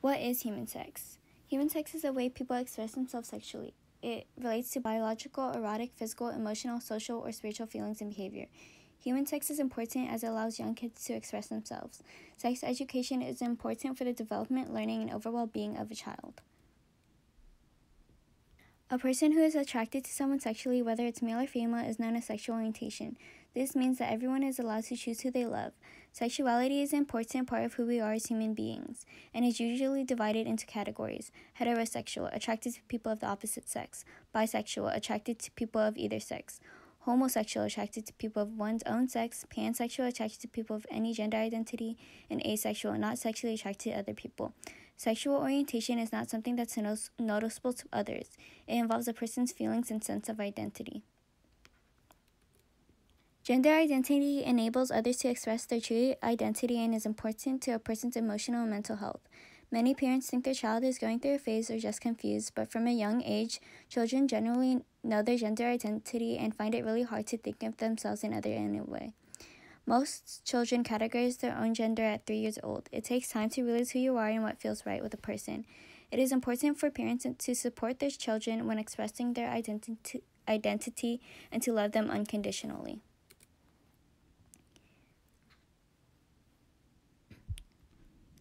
What is human sex? Human sex is the way people express themselves sexually. It relates to biological, erotic, physical, emotional, social, or spiritual feelings and behavior. Human sex is important as it allows young kids to express themselves. Sex education is important for the development, learning, and overall being of a child. A person who is attracted to someone sexually, whether it's male or female, is known as sexual orientation. This means that everyone is allowed to choose who they love. Sexuality is an important part of who we are as human beings, and is usually divided into categories: heterosexual, attracted to people of the opposite sex; bisexual, attracted to people of either sex; homosexual, attracted to people of one's own sex; pansexual, attracted to people of any gender identity; and asexual, not sexually attracted to other people. Sexual orientation is not something that's noticeable to others. It involves a person's feelings and sense of identity. Gender identity enables others to express their true identity and is important to a person's emotional and mental health. Many parents think their child is going through a phase or just confused, but from a young age, children generally know their gender identity and find it really hard to think of themselves in any way. Most children categorize their own gender at 3 years old. It takes time to realize who you are and what feels right with a person. It is important for parents to support their children when expressing their identity and to love them unconditionally.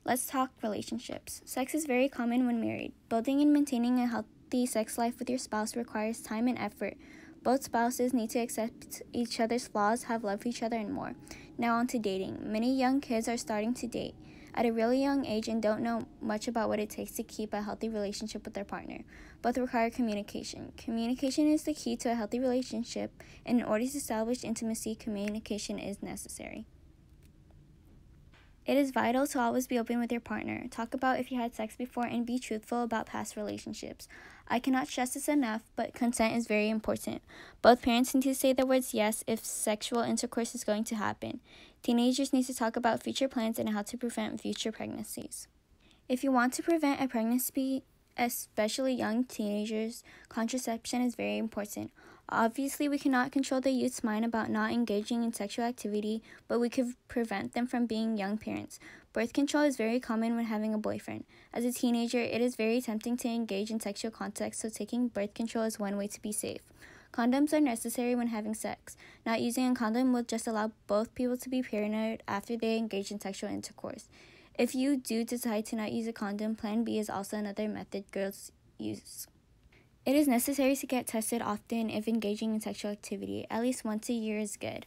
Let's talk relationships. Sex is very common when married. Building and maintaining a healthy sex life with your spouse requires time and effort. Both spouses need to accept each other's flaws, have love for each other, and more. Now on to dating. Many young kids are starting to date at a really young age and don't know much about what it takes to keep a healthy relationship with their partner. Both require communication. Communication is the key to a healthy relationship, and in order to establish intimacy, communication is necessary. It is vital to always be open with your partner. Talk about if you had sex before and be truthful about past relationships. I cannot stress this enough, but consent is very important. Both parents need to say the words yes if sexual intercourse is going to happen. Teenagers need to talk about future plans and how to prevent future pregnancies. If you want to prevent a pregnancy, especially young teenagers, contraception is very important. Obviously, we cannot control the youth's mind about not engaging in sexual activity, but we could prevent them from being young parents. Birth control is very common when having a boyfriend. As a teenager, it is very tempting to engage in sexual contact, so taking birth control is one way to be safe. Condoms are necessary when having sex. Not using a condom will just allow both people to be paranoid after they engage in sexual intercourse. If you do decide to not use a condom, Plan B is also another method girls use. It is necessary to get tested often if engaging in sexual activity. At least once a year is good.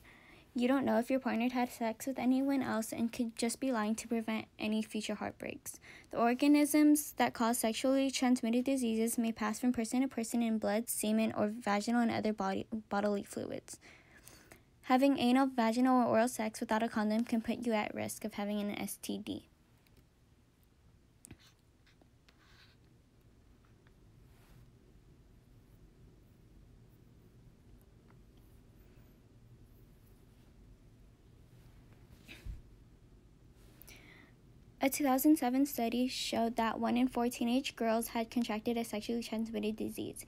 You don't know if your partner had sex with anyone else and could just be lying to prevent any future heartbreaks. The organisms that cause sexually transmitted diseases may pass from person to person in blood, semen, or vaginal and other bodily fluids. Having anal, vaginal, or oral sex without a condom can put you at risk of having an STD. A 2007 study showed that 1 in 4 teenage girls had contracted a sexually transmitted disease.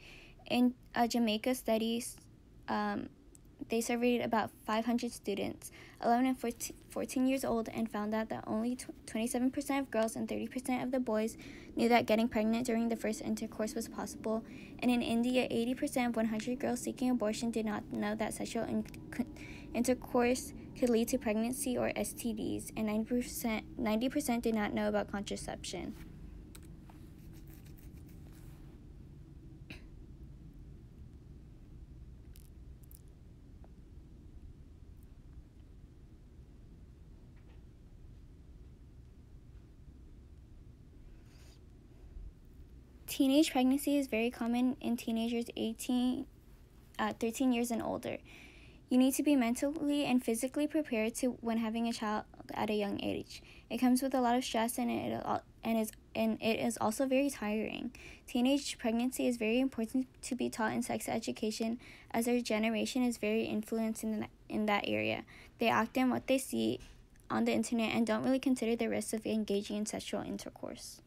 In a Jamaica study, they surveyed about 500 students, 11 and 14 years old, and found out that only 27% of girls and 30% of the boys knew that getting pregnant during the first intercourse was possible. And in India, 80% of 100 girls seeking abortion did not know that sexual intercourse could lead to pregnancy or STDs, and 90% did not know about contraception. Teenage pregnancy is very common in teenagers 13 years and older. You need to be mentally and physically prepared when having a child at a young age. It comes with a lot of stress and it is also very tiring. Teenage pregnancy is very important to be taught in sex education, as our generation is very influenced in that area. They act on what they see on the internet and don't really consider the risks of engaging in sexual intercourse.